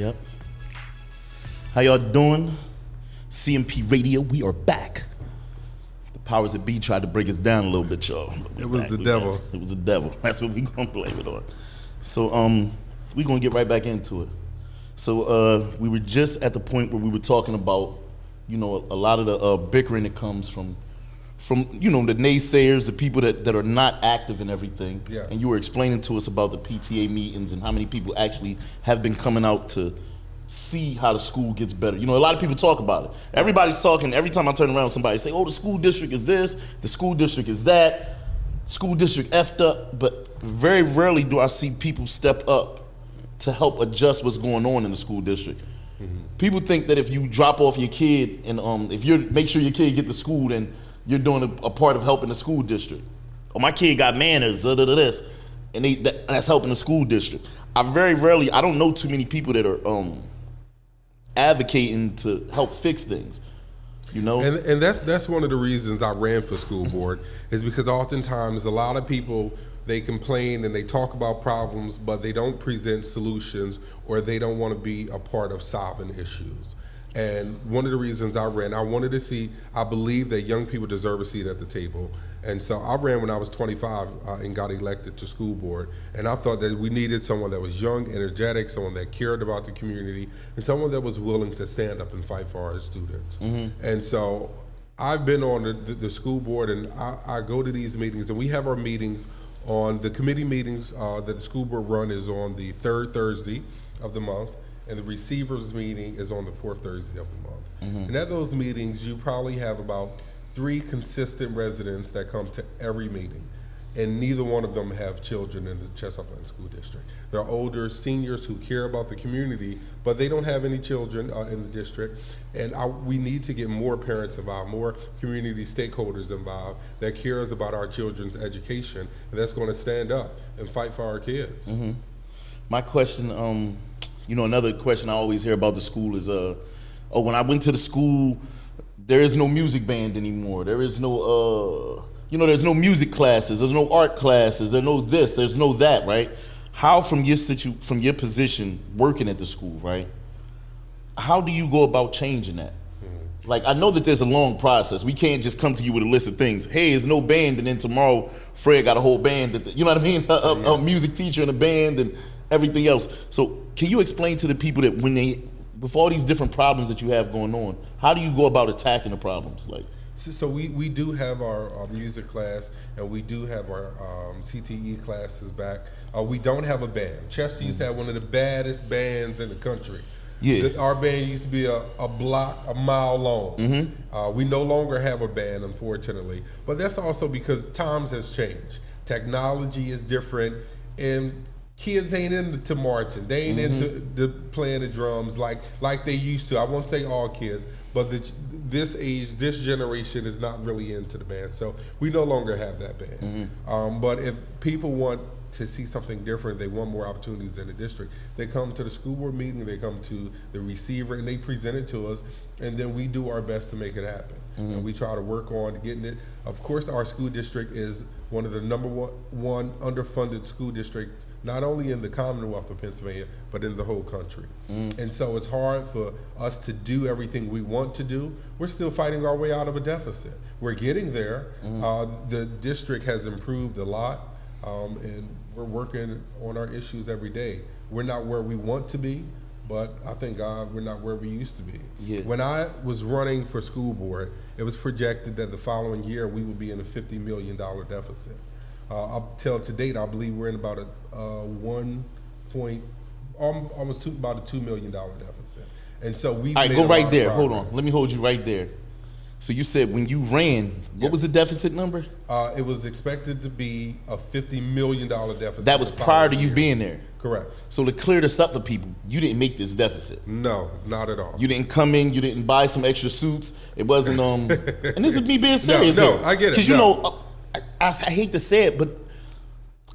Yep. How y'all doing? CMP Radio, we are back. The powers that be tried to break us down a little bit, y'all. It was the devil. It was the devil. That's what we gonna blame it on. So we gonna get right back into it. So we were just at the point where we were talking about, you know, a lot of the bickering that comes from you know, the naysayers, the people that are not active in everything. Yes. And you were explaining to us about the PTA meetings and how many people actually have been coming out to see how the school gets better. You know, a lot of people talk about it. Everybody's talking. Every time I turn around, somebody say, oh, the school district is this, the school district is that, school district effed up. But very rarely do I see people step up to help adjust what's going on in the school district. Mm-hmm. People think that if you drop off your kid and if you make sure your kid get to school, then you're doing a part of helping the school district. Oh, my kid got manners, this, and that's helping the school district. I don't know too many people that are advocating to help fix things, you know? And that's one of the reasons I ran for school board, is because oftentimes a lot of people, they complain and they talk about problems, but they don't present solutions, or they don't want to be a part of solving issues. And one of the reasons I ran, I believe that young people deserve a seat at the table. And so I ran when I was 25 and got elected to school board. And I thought that we needed someone that was young, energetic, someone that cared about the community, and someone that was willing to stand up and fight for our students. Mm-hmm. And so I've been on the school board, and I go to these meetings, and we have our meetings on the committee meetings that the school board run is on the third Thursday of the month. And the receivers meeting is on the fourth Thursday of the month. Mm-hmm. And at those meetings, you probably have about 3 consistent residents that come to every meeting. And neither one of them have children in the Chestnut Plain School District. They're older seniors who care about the community, but they don't have any children in the district. And we need to get more parents involved, more community stakeholders involved that cares about our children's education, and that's going to stand up and fight for our kids. Mm-hmm. My question, you know, another question I always hear about the school is, when I went to the school, there is no music band anymore. There is no, there's no music classes. There's no art classes. There's no this. There's no that, right? How, from your position working at the school, right? How do you go about changing that? Mm-hmm. Like, I know that there's a long process. We can't just come to you with a list of things. Hey, there's no band, and then tomorrow Fred got a whole band. You know what I mean? A music teacher and a band and everything else. So can you explain to the people that with all these different problems that you have going on, how do you go about attacking the problems? Like, so we do have our music class, and we do have our CTE classes back. We don't have a band. Chester used to have one of the baddest bands in the country. Yeah. Our band used to be a mile long. Mm-hmm. We no longer have a band, unfortunately. But that's also because times has changed. Technology is different, and kids ain't into marching. They ain't into playing the drums like they used to. I won't say all kids, but this age, this generation is not really into the band. So we no longer have that band. Mm-hmm. But if people want to see something different, they want more opportunities in the district, they come to the school board meeting, they come to the receiver, and they present it to us, and then we do our best to make it happen. Mm-hmm. And we try to work on getting it. Of course, our school district is one of the number one underfunded school districts, not only in the Commonwealth of Pennsylvania, but in the whole country. Mm. And so it's hard for us to do everything we want to do. We're still fighting our way out of a deficit. We're getting there. Mm. The district has improved a lot, and we're working on our issues every day. We're not where we want to be, but I thank God we're not where we used to be. Yeah. When I was running for school board, it was projected that the following year we would be in a $50 million deficit. Up till to date, I believe we're in about a about a $2 million deficit. And so we. All right, go right there. Hold on. Let me hold you right there. So you said when you ran, what was the deficit number? It was expected to be a $50 million deficit. That was prior to you being there. Correct. So to clear this up for people, you didn't make this deficit. No, not at all. You didn't come in, you didn't buy some extra suits. It wasn't and this is me being serious. No, I get it. Because you know, I hate to say it, but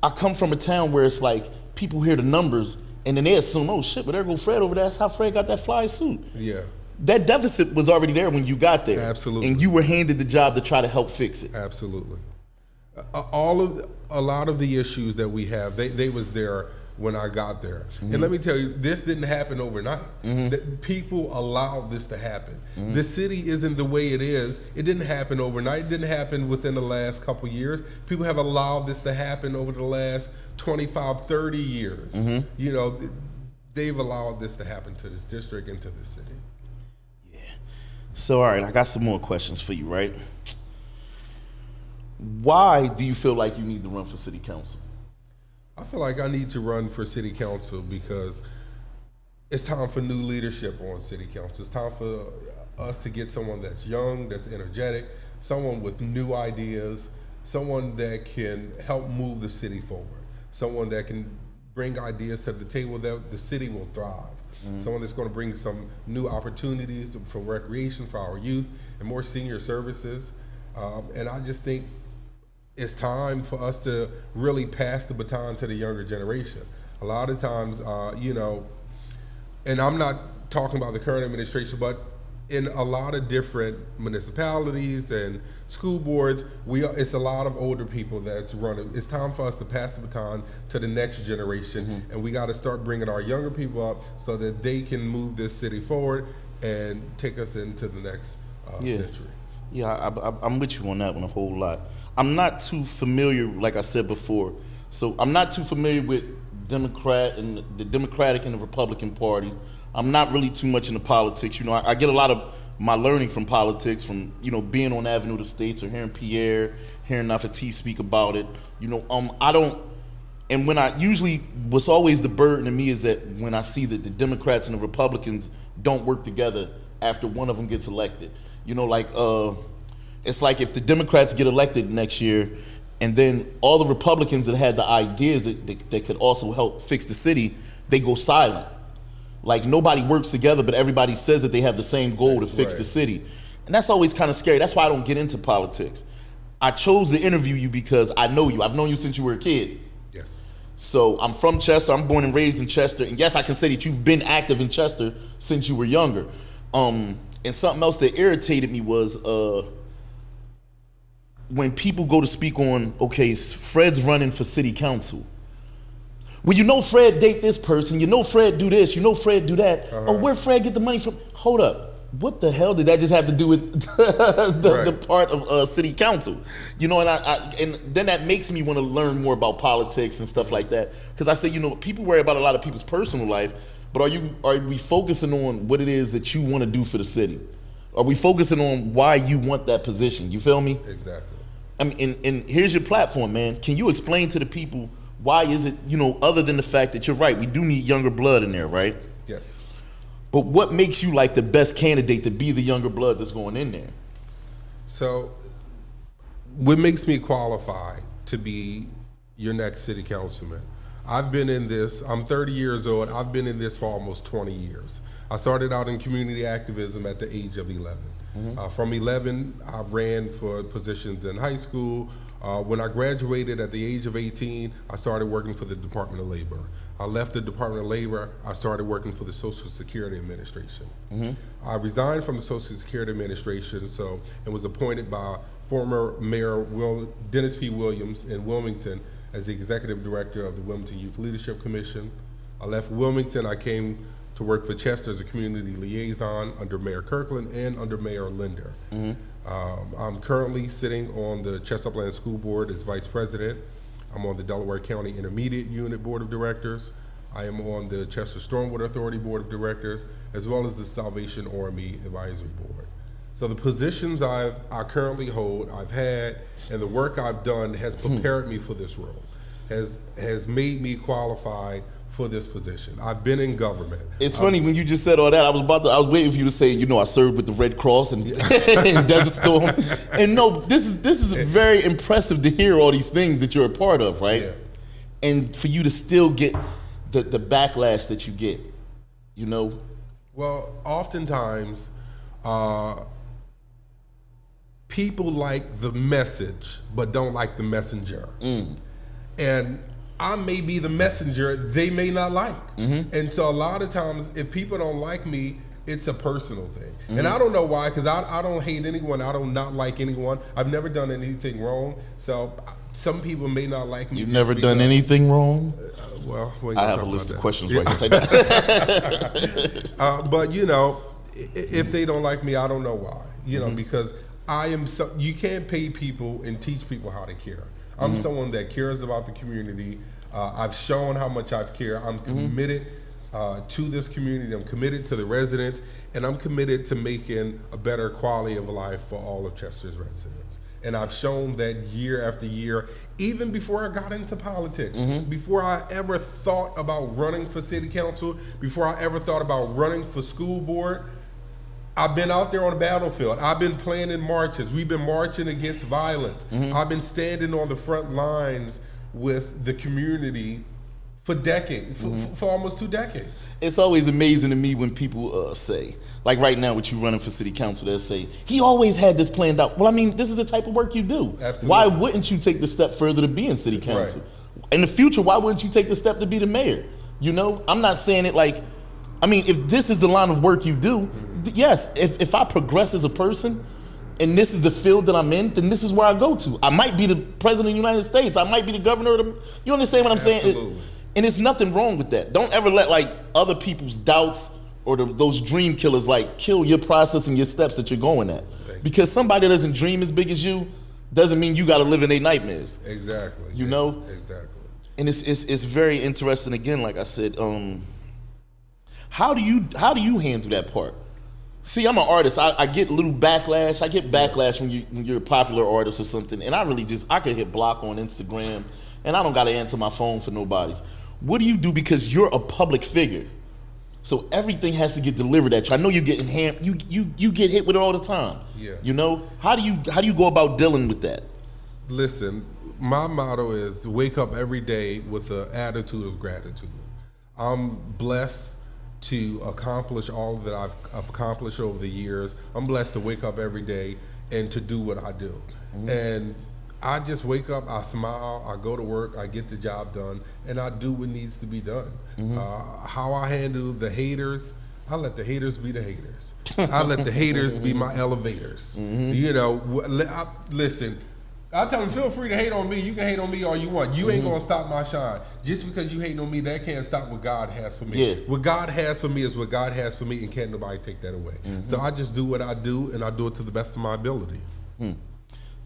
I come from a town where it's like people hear the numbers and then they assume, oh shit, but there go Fred over there. That's how Fred got that fly suit. Yeah. That deficit was already there when you got there. Absolutely. And you were handed the job to try to help fix it. Absolutely. A lot of the issues that we have, they was there when I got there. And let me tell you, this didn't happen overnight. People allowed this to happen. The city isn't the way it is. It didn't happen overnight. It didn't happen within the last couple years. People have allowed this to happen over the last 25, 30 years. You know, they've allowed this to happen to this district and to this city. Yeah. So, all right, I got some more questions for you, right? Why do you feel like you need to run for city council? I feel like I need to run for city council because it's time for new leadership on city council. It's time for us to get someone that's young, that's energetic, someone with new ideas, someone that can help move the city forward, someone that can bring ideas to the table that the city will thrive, someone that's going to bring some new opportunities for recreation for our youth and more senior services. And I just think it's time for us to really pass the baton to the younger generation. A lot of times, you know, and I'm not talking about the current administration, but in a lot of different municipalities and school boards, it's a lot of older people that's running. It's time for us to pass the baton to the next generation, and we got to start bringing our younger people up so that they can move this city forward and take us into the next century. Yeah, I'm with you on that one a whole lot. I'm not too familiar, like I said before, so I'm not too familiar with the Democratic and the Republican Party. I'm not really too much into politics. You know, I get a lot of my learning from politics from, you know, being on Avenue of the States or hearing Pierre, hearing Nafati speak about it. You know, I don't, and when I usually, what's always the burden to me is that when I see that the Democrats and the Republicans don't work together after one of them gets elected. You know, like, it's like if the Democrats get elected next year and then all the Republicans that had the ideas that could also help fix the city, they go silent. Like nobody works together, but everybody says that they have the same goal to fix the city. And that's always kind of scary. That's why I don't get into politics. I chose to interview you because I know you. I've known you since you were a kid. Yes. So I'm from Chester. I'm born and raised in Chester. And yes, I can say that you've been active in Chester since you were younger. And something else that irritated me was when people go to speak on, okay, Fred's running for city council. Well, you know Fred date this person, you know Fred do this, you know Fred do that. Oh, where Fred get the money from? Hold up. What the hell did that just have to do with the part of city council? You know, and then that makes me want to learn more about politics and stuff like that. Because I say, you know, people worry about a lot of people's personal life, but are we focusing on what it is that you want to do for the city? Are we focusing on why you want that position? You feel me? Exactly. I mean, and here's your platform, man. Can you explain to the people why is it, you know, other than the fact that you're right, we do need younger blood in there, right? Yes. But what makes you like the best candidate to be the younger blood that's going in there? So what makes me qualified to be your next city councilman? I've been in this, I'm 30 years old, I've been in this for almost 20 years. I started out in community activism at the age of 11. From 11, I ran for positions in high school. When I graduated at the age of 18, I started working for the Department of Labor. I left the Department of Labor, I started working for the Social Security Administration. I resigned from the Social Security Administration and was appointed by former Mayor Dennis P. Williams in Wilmington as the Executive Director of the Wilmington Youth Leadership Commission. I left Wilmington, I came to work for Chester as a community liaison under Mayor Kirkland and under Mayor Linder. I'm currently sitting on the Chester Upland School Board as Vice President. I'm on the Delaware County Intermediate Unit Board of Directors. I am on the Chester Stormwater Authority Board of Directors, as well as the Salvation Army Advisory Board. So the positions I currently hold, I've had, and the work I've done has prepared me for this role, has made me qualified for this position. I've been in government. It's funny when you just said all that. I was waiting for you to say, you know, I served with the Red Cross and Desert Storm. And no, this is very impressive to hear all these things that you're a part of, right? Yeah. And for you to still get the backlash that you get, you know. Well, oftentimes, people like the message but don't like the messenger. And I may be the messenger they may not like. And so a lot of times if people don't like me, it's a personal thing. And I don't know why, because I don't hate anyone. I don't not like anyone. I've never done anything wrong. So some people may not like me. You've never done anything wrong? Well, I have a list of questions right now. But you know, if they don't like me, I don't know why. You know, because I am you can't pay people and teach people how to care. I'm someone that cares about the community. I've shown how much I've cared. I'm committed to this community. I'm committed to the residents, and I'm committed to making a better quality of life for all of Chester's residents. And I've shown that year after year, even before I got into politics, before I ever thought about running for city council, before I ever thought about running for school board, I've been out there on the battlefield. I've been planning marches. We've been marching against violence. I've been standing on the front lines with the community for decades, for almost 2 decades. It's always amazing to me when people say, like right now with you running for city council, they'll say, he always had this planned out. Well, I mean, this is the type of work you do. Absolutely. Why wouldn't you take the step further to be in city council? Right. In the future, why wouldn't you take the step to be the mayor? You know, I'm not saying it like, I mean, if this is the line of work you do, yes, if I progress as a person, and this is the field that I'm in, then this is where I go to. I might be the president of the United States. I might be the governor of the, you understand what I'm saying? And there's nothing wrong with that. Don't ever let like other people's doubts or those dream killers like kill your process and your steps that you're going at. Because somebody that doesn't dream as big as you doesn't mean you got to live in their nightmares. Exactly. You know? Exactly. And it's very interesting. Again, like I said, how do you handle that part? See, I'm an artist. I get a little backlash. I get backlash when you're a popular artist or something, and I could hit block on Instagram, and I don't got to answer my phone for nobody's. What do you do because you're a public figure? So everything has to get delivered at you. I know you're getting you get hit with it all the time. Yeah. You know, how do you go about dealing with that? Listen, my motto is to wake up every day with an attitude of gratitude. I'm blessed to accomplish all that I've accomplished over the years. I'm blessed to wake up every day and to do what I do. And I just wake up, I smile, I go to work, I get the job done, and I do what needs to be done. How I handle the haters, I let the haters be the haters. I let the haters be my elevators. You know, listen, I tell them, feel free to hate on me. You can hate on me all you want. You ain't gonna stop my shine. Just because you hate on me, that can't stop what God has for me. Yeah. What God has for me is what God has for me, and can't nobody take that away. So I just do what I do, and I do it to the best of my ability.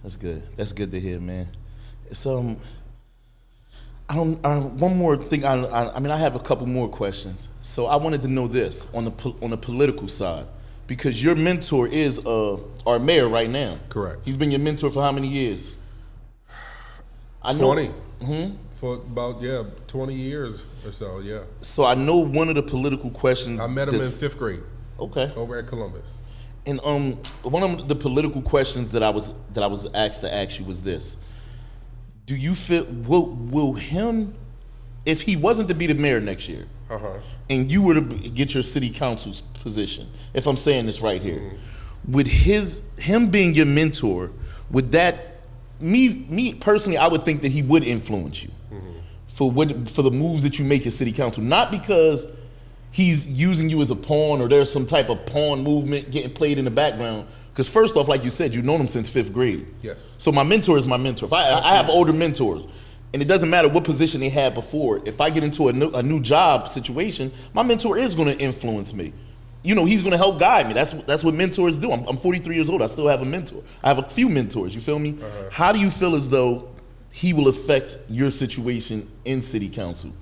That's good. That's good to hear, man. It's one more thing. I mean, I have a couple more questions. So I wanted to know this on the political side, because your mentor is our mayor right now. Correct. He's been your mentor for how many years? 20. For about 20 years or so. Yeah. So I know one of the political questions. I met him in 5th grade. Okay. Over at Columbus. And one of the political questions that I was asked to ask you was this: do you feel will him, if he wasn't to be the mayor next year, and you were to get your city council's position, if I'm saying this right here, would him being your mentor, would that me personally, I would think that he would influence you for the moves that you make as city council, not because he's using you as a pawn or there's some type of pawn movement getting played in the background. Because first off, like you said, you've known him since 5th grade. Yes. So my mentor is my mentor. If I have older mentors, and it doesn't matter what position they had before. If I get into a new job situation, my mentor is going to influence me. You know, he's going to help guide me. That's what mentors do. I'm 43 years old. I still have a mentor. I have a few mentors. You feel me? How do you feel as though he will affect your situation in city council?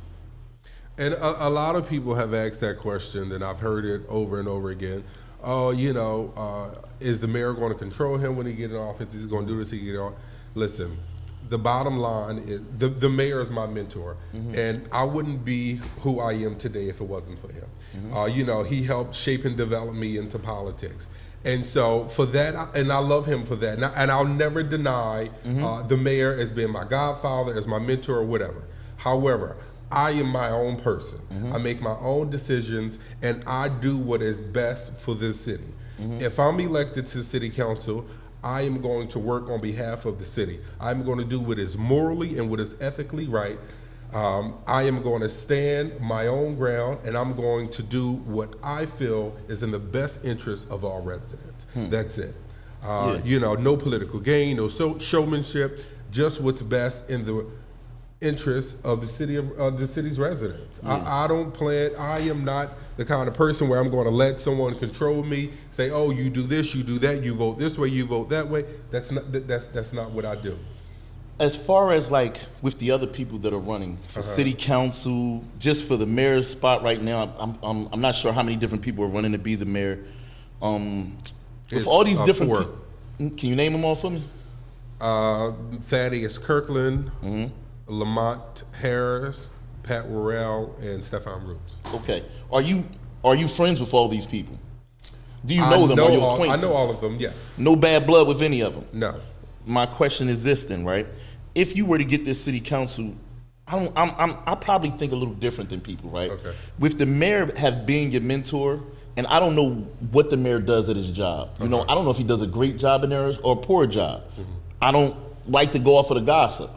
And a lot of people have asked that question, and I've heard it over and over again. Oh, you know, is the mayor going to control him when he gets in office? Is he going to do this? He get on? Listen, the bottom line is the mayor is my mentor, and I wouldn't be who I am today if it wasn't for him. You know, he helped shape and develop me into politics. And so for that, and I love him for that. And I'll never deny the mayor as being my godfather, as my mentor, or whatever. However, I am my own person. I make my own decisions, and I do what is best for this city. If I'm elected to city council, I am going to work on behalf of the city. I'm going to do what is morally and what is ethically right. I am going to stand my own ground, and I'm going to do what I feel is in the best interest of our residents. That's it. You know, no political gain, no showmanship, just what's best in the interests of the city's residents. Yeah. I am not the kind of person where I'm going to let someone control me, say, oh, you do this, you do that, you vote this way, you vote that way. That's not what I do. As far as like with the other people that are running for city council, just for the mayor's spot right now, I'm not sure how many different people are running to be the mayor. With all these different can you name them all for me? Thaddeus Kirkland, Lamont Harris, Pat Worrell, and Stefan Roots. Okay. Are you friends with all these people? Do you know them? Are you acquainted? I know all of them, yes. No bad blood with any of them? No. My question is this then, right? If you were to get this city council, I probably think a little different than people, right? Okay. With the mayor being your mentor, and I don't know what the mayor does at his job. You know, I don't know if he does a great job in there or a poor job. I don't like to go off of the gossip.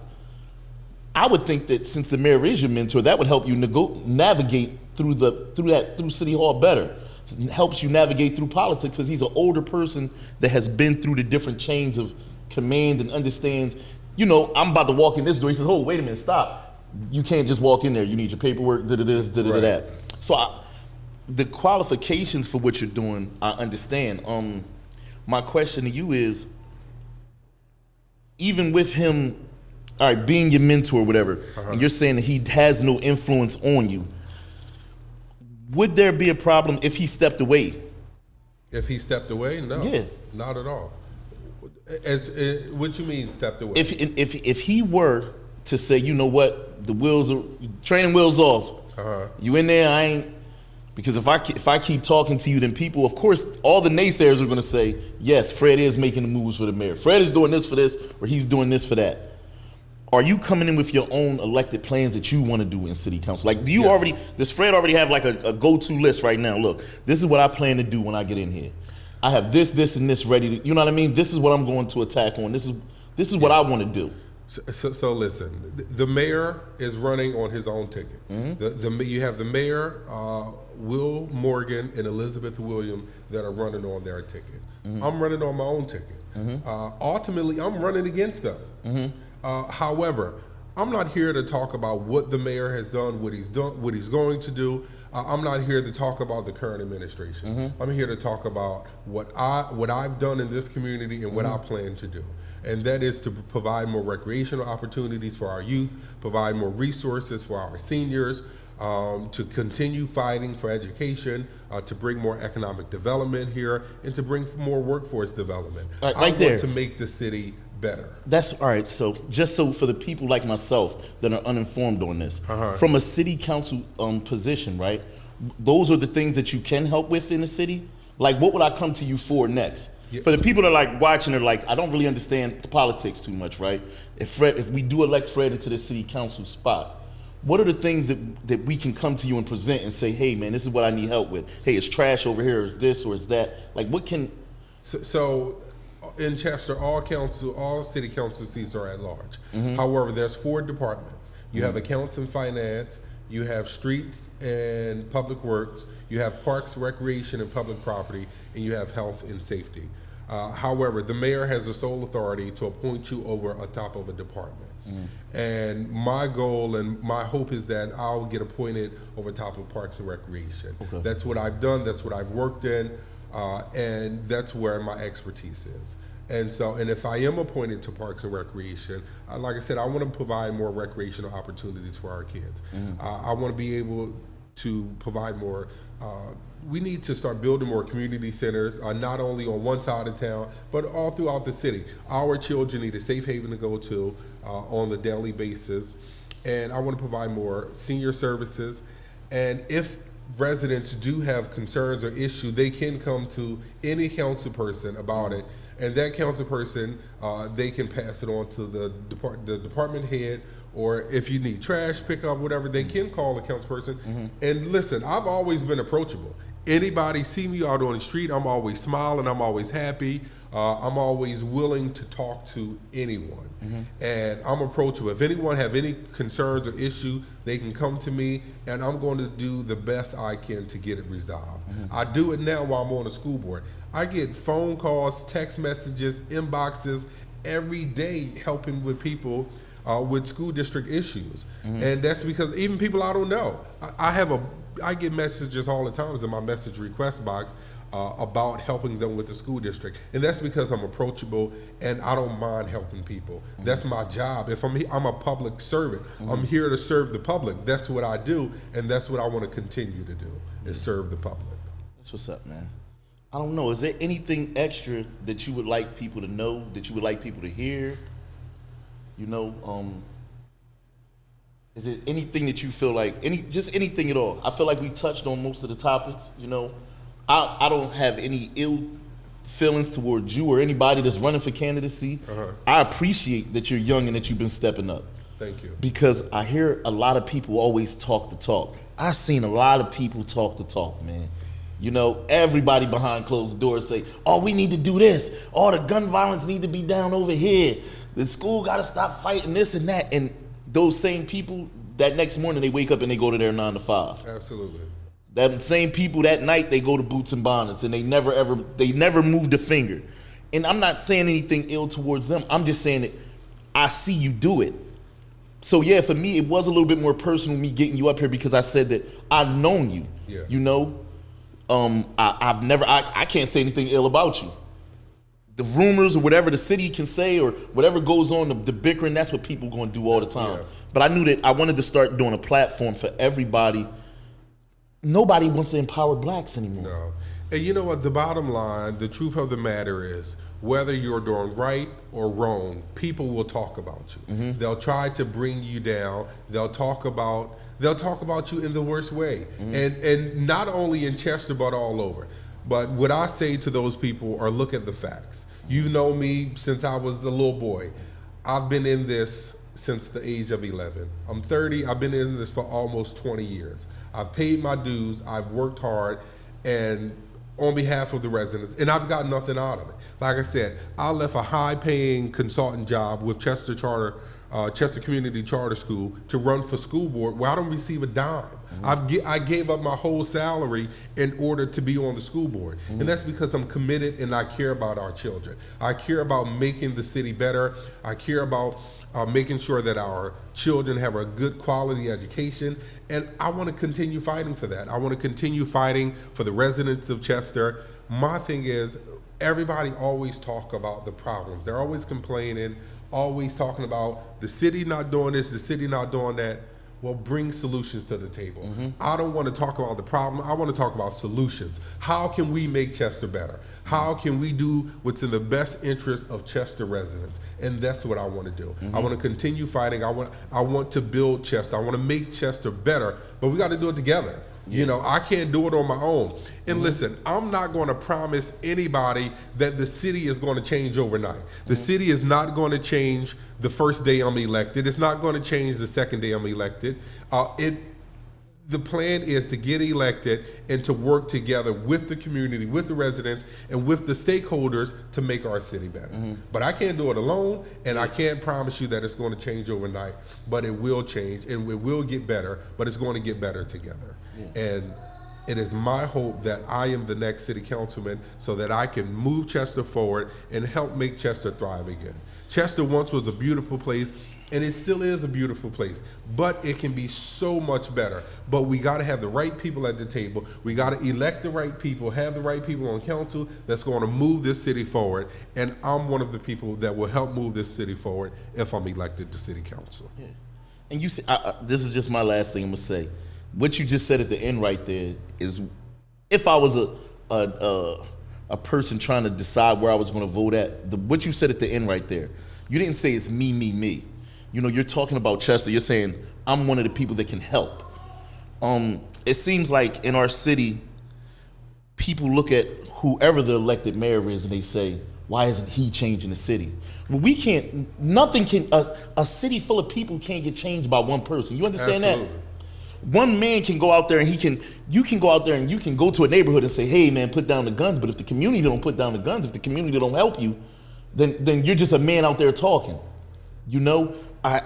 I would think that since the mayor is your mentor, that would help you navigate through City Hall better. It helps you navigate through politics because he's an older person that has been through the different chains of command and understands, you know, I'm about to walk in this door. He says, oh, wait a minute, stop. You can't just walk in there. You need your paperwork, this, that. So the qualifications for what you're doing, I understand. My question to you is, even with him, all right, being your mentor or whatever, and you're saying that he has no influence on you, would there be a problem if he stepped away? If he stepped away? No. Yeah. Not at all. What you mean stepped away? If he were to say, you know what, the training wheels off. You in there, I ain't, because if I keep talking to you, then people, of course, all the naysayers are gonna say, yes, Fred is making the moves for the mayor. Fred is doing this for this, or he's doing this for that. Are you coming in with your own elected plans that you want to do in city council? Like, does Fred already have like a go-to list right now? Look, this is what I plan to do when I get in here. I have this, and this ready to, you know what I mean? This is what I'm going to attack on. This is what I want to do. So listen, the mayor is running on his own ticket. You have the mayor, Will Morgan and Elizabeth Williams that are running on their ticket. I'm running on my own ticket. Ultimately, I'm running against them. However, I'm not here to talk about what the mayor has done, what he's going to do. I'm not here to talk about the current administration. I'm here to talk about what I've done in this community and what I plan to do. And that is to provide more recreational opportunities for our youth, provide more resources for our seniors, to continue fighting for education, to bring more economic development here, and to bring more workforce development. I want to make the city better. That's all right. So just so for the people like myself that are uninformed on this, from a city council position, right? Those are the things that you can help with in the city. Like, what would I come to you for next? Yeah. For the people that are like watching, they're like, I don't really understand the politics too much, right? If we do elect Fred into the city council spot, what are the things that we can come to you and present and say, hey man, this is what I need help with. Hey, it's trash over here, is this or is that? Like, what can? So in Chester, all city council seats are at large. However, there's 4 departments. You have accounts and finance, you have streets and public works, you have parks, recreation, and public property, and you have health and safety. However, the mayor has the sole authority to appoint you over a top of a department. And my goal and my hope is that I'll get appointed over top of parks and recreation. That's what I've done, that's what I've worked in, and that's where my expertise is. And if I am appointed to Parks and Recreation, like I said, I want to provide more recreational opportunities for our kids. I want to be able to provide more. We need to start building more community centers, not only on one side of town, but all throughout the city. Our children need a safe haven to go to on the daily basis. And I want to provide more senior services. And if residents do have concerns or issues, they can come to any council person about it. And that council person, they can pass it on to the department head, or if you need trash pickup, whatever, they can call the council person. And listen, I've always been approachable. Anybody see me out on the street, I'm always smiling, I'm always happy, I'm always willing to talk to anyone. And I'm approachable. If anyone have any concerns or issue, they can come to me, and I'm going to do the best I can to get it resolved. I do it now while I'm on the school board. I get phone calls, text messages, inboxes every day helping with people with school district issues. And that's because even people I don't know, I get messages all the time in my message request box about helping them with the school district, and that's because I'm approachable and I don't mind helping people. That's my job. If I'm a public servant, I'm here to serve the public. That's what I do, and that's what I want to continue to do, is serve the public. That's what's up, man. I don't know, is there anything extra that you would like people to know, that you would like people to hear? You know, is it anything that you feel like, just anything at all? I feel like we touched on most of the topics, you know. I don't have any ill feelings towards you or anybody that's running for candidacy. I appreciate that you're young and that you've been stepping up. Thank you. Because I hear a lot of people always talk the talk. I've seen a lot of people talk the talk, man. You know, everybody behind closed doors say, oh, we need to do this. Oh, the gun violence need to be down over here. The school got to stop fighting this and that. And those same people, that next morning they wake up and they go to their 9 to 5. Absolutely. That same people that night they go to Boots and Bonnets and they never moved a finger. And I'm not saying anything ill towards them. I'm just saying that I see you do it. So yeah, for me it was a little bit more personal, me getting you up here, because I said that I've known you. Yeah. You know, I can't say anything ill about you. The rumors or whatever the city can say or whatever goes on, the bickering, that's what people going to do all the time. Yeah. But I knew that I wanted to start doing a platform for everybody. Nobody wants to empower blacks anymore. No. And you know what? The bottom line, the truth of the matter is, whether you're doing right or wrong, people will talk about you. They'll try to bring you down. They'll talk about you in the worst way. And not only in Chester, but all over. But what I say to those people are, look at the facts. You know me since I was a little boy. I've been in this since the age of 11. I'm 30. I've been in this for almost 20 years. I've paid my dues. I've worked hard, and on behalf of the residents, and I've got nothing out of it. Like I said, I left a high-paying consultant job with Chester Community Charter School to run for school board, where I don't receive a dime. I gave up my whole salary in order to be on the school board, and that's because I'm committed and I care about our children. I care about making the city better. I care about making sure that our children have a good quality education, and I want to continue fighting for that. I want to continue fighting for the residents of Chester. My thing is, everybody always talk about the problems. They're always complaining, always talking about the city not doing this, the city not doing that. Well, bring solutions to the table. I don't want to talk about the problem. I want to talk about solutions. How can we make Chester better? How can we do what's in the best interest of Chester residents? And that's what I want to do. I want to continue fighting. I want to build Chester. I want to make Chester better, but we got to do it together. Yeah. You know, I can't do it on my own. And listen, I'm not going to promise anybody that the city is going to change overnight. The city is not going to change the first day I'm elected. It's not going to change the second day I'm elected. The plan is to get elected and to work together with the community, with the residents, and with the stakeholders to make our city better. But I can't do it alone, and I can't promise you that it's going to change overnight, but it will change, and it will get better, but it's going to get better together. And it is my hope that I am the next city councilman so that I can move Chester forward and help make Chester thrive again. Chester once was a beautiful place, and it still is a beautiful place, but it can be so much better. But we got to have the right people at the table. We got to elect the right people, have the right people on council that's going to move this city forward. And I'm one of the people that will help move this city forward if I'm elected to city council. Yeah. And you see, this is just my last thing I'm gonna say. What you just said at the end right there is, if I was a person trying to decide where I was going to vote at, what you said at the end right there, you didn't say it's me, me, me. You know, you're talking about Chester. You're saying I'm one of the people that can help. It seems like in our city, people look at whoever the elected mayor is and they say, why isn't he changing the city? Well, we can't. Nothing can. A city full of people can't get changed by one person. You understand Absolutely. that? One man can go out there and you can go out there and you can go to a neighborhood and say, hey man, put down the guns. But if the community don't put down the guns, if the community don't help you, then you're just a man out there talking. You know,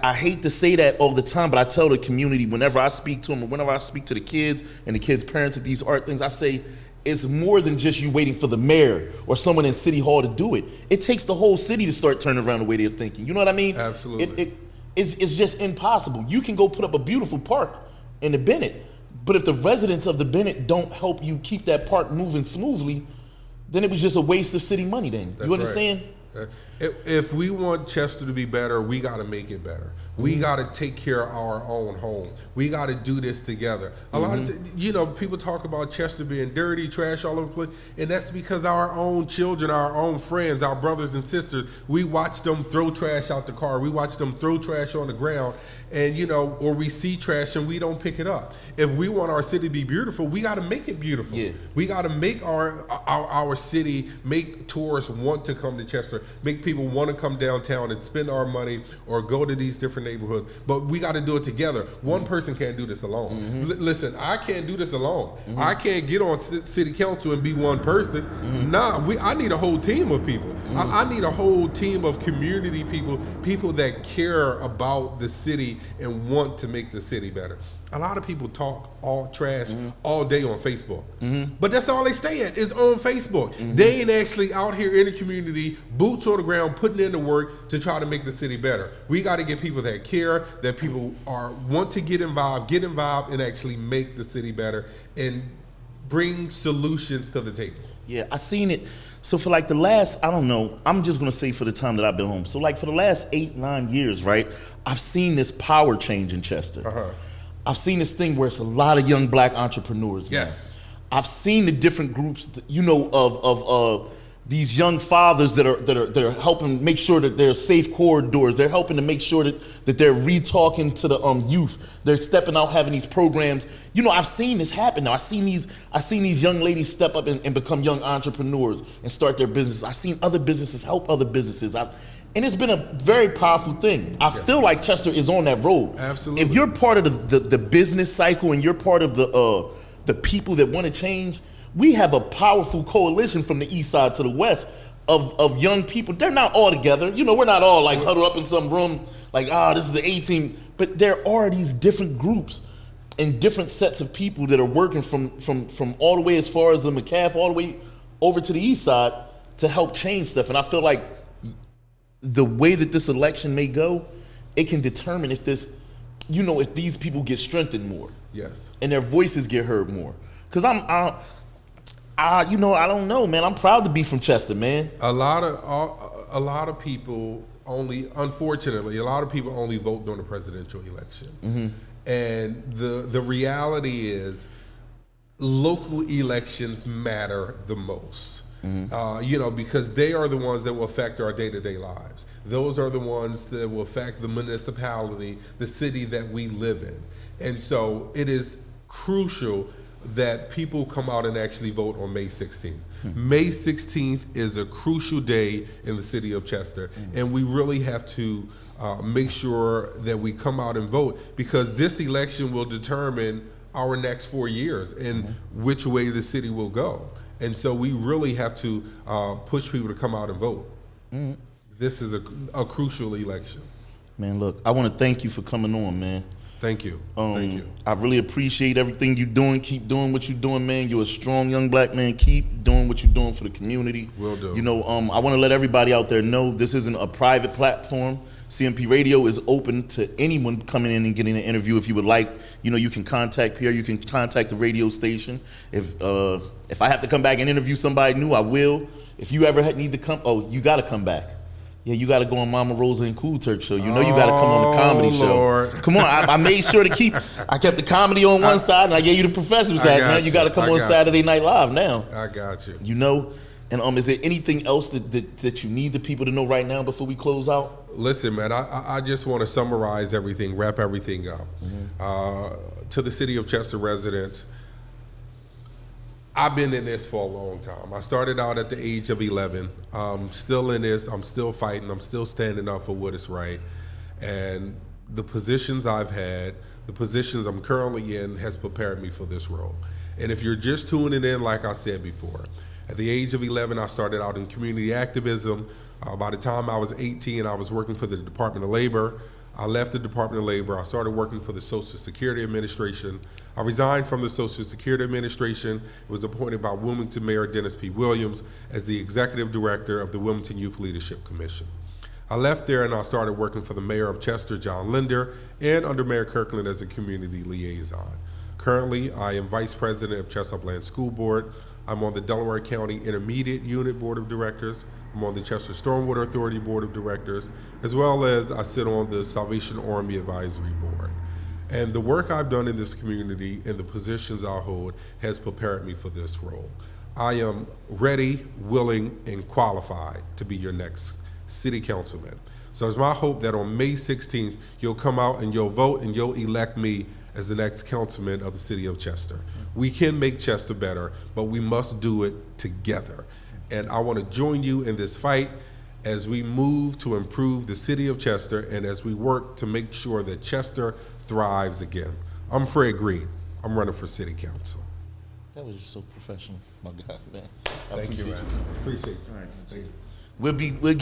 I hate to say that all the time, but I tell the community whenever I speak to them, or whenever I speak to the kids and the kids' parents at these art things, I say it's more than just you waiting for the mayor or someone in City Hall to do it. It takes the whole city to start turning around the way they're thinking. You know what I mean? Absolutely. It's just impossible. You can go put up a beautiful park in the Bennett, but if the residents of the Bennett don't help you keep that park moving smoothly, then it was just a waste of city money then. You understand? Right. If we want Chester to be better, we got to make it better. We got to take care of our own home. We got to do this together. A lot of people talk about Chester being dirty, trash all over the place, and that's because our own children, our own friends, our brothers and sisters, we watch them throw trash out the car. We watch them throw trash on the ground, and or we see trash and we don't pick it up. If we want our city to be beautiful, we got to make it beautiful. Yeah. We got to make our city, make tourists want to come to Chester, make people want to come downtown and spend our money or go to these different neighborhoods. But we got to do it together. One person can't do this alone. Listen, I can't do this alone. I can't get on city council and be one person. I need a whole team of people. I need a whole team of community people that care about the city and want to make the city better. A lot of people talk all trash all day on Facebook, but that's all they stay at is on Facebook. They ain't actually out here in the community, boots on the ground, putting in the work to try to make the city better. We got to get people that care, that people want to get involved and actually make the city better and bring solutions to the table. Yeah, I seen it. So for like the last, I don't know, I'm just gonna say for the time that I've been home. So like for the last 8-9 years, right, I've seen this power change in Chester. I've seen this thing where it's a lot of young black entrepreneurs. Yes. Now. I've seen the different groups, of these young fathers that are helping make sure that there are safe corridors. They're helping to make sure that they're re-talking to the youth. They're stepping out, having these programs. I've seen this happen now. I've seen these young ladies step up and become young entrepreneurs and start their business. I've seen other businesses help other businesses. And it's been a very powerful thing. I feel like Chester is on that road. Absolutely. If you're part of the business cycle and you're part of the people that want to change, we have a powerful coalition from the east side to the west of young people. They're not all together. We're not all like huddled up in some room like, this is the A-team. But there are these different groups and different sets of people that are working from all the way as far as the McCaff all the way over to the east side to help change stuff. And I feel like the way that this election may go, it can determine if if these people get strengthened more. Yes. And their voices get heard more. Because I don't know, man. I'm proud to be from Chester, man. A lot of people unfortunately, a lot of people only vote during the presidential election. And the reality is local elections matter the most. Because they are the ones that will affect our day-to-day lives. Those are the ones that will affect the municipality, the city that we live in. And so it is crucial that people come out and actually vote on May 16th. May 16th is a crucial day in the city of Chester, and we really have to make sure that we come out and vote, because this election will determine our next 4 years and which way the city will go. And so we really have to push people to come out and vote. This is a crucial election. Man, look, I want to thank you for coming on, man. Thank you. Thank you. I really appreciate everything you're doing. Keep doing what you're doing, man. You're a strong young black man. Keep doing what you're doing for the community. Will do. I want to let everybody out there know this isn't a private platform. CMP Radio is open to anyone coming in and getting an interview. If you would like, you can contact Pierre. You can contact the radio station. If I have to come back and interview somebody new, I will. If you ever need to come, you got to come back. Yeah, you got to go on Mama Rosa and Cool Turk show. You got to come on the comedy Lord. show. Come on, I made sure to I kept the comedy on one side and I gave you the professional side, man. You got to come on Saturday Night Live now. I got you. And is there anything else that you need the people to know right now before we close out? Listen, man, I just want to summarize everything, wrap everything up. To the city of Chester residents, I've been in this for a long time. I started out at the age of 11. I'm still in this. I'm still fighting. I'm still standing up for what is right. And the positions I've had, the positions I'm currently in, has prepared me for this role. And if you're just tuning in, like I said before, at the age of 11, I started out in community activism. By the time I was 18, I was working for the Department of Labor. I left the Department of Labor. I started working for the Social Security Administration. I resigned from the Social Security Administration, was appointed by Wilmington Mayor Dennis P. Williams as the Executive Director of the Wilmington Youth Leadership Commission. I left there and I started working for the Mayor of Chester, John Linder, and under Mayor Kirkland as a community liaison. Currently, I am Vice President of Chester Upland School Board. I'm on the Delaware County Intermediate Unit Board of Directors. I'm on the Chester Stormwater Authority Board of Directors, as well as I sit on the Salvation Army Advisory Board. And the work I've done in this community and the positions I hold has prepared me for this role. I am ready, willing, and qualified to be your next city councilman. So it's my hope that on May 16th, you'll come out and you'll vote and you'll elect me as the next councilman of the city of Chester. We can make Chester better, but we must do it together. And I want to join you in this fight as we move to improve the city of Chester and as we work to make sure that Chester thrives again. I'm Fred Green. I'm running for city council. That was just so professional, my God, man. Thank you, man. Appreciate you. All right. We'll give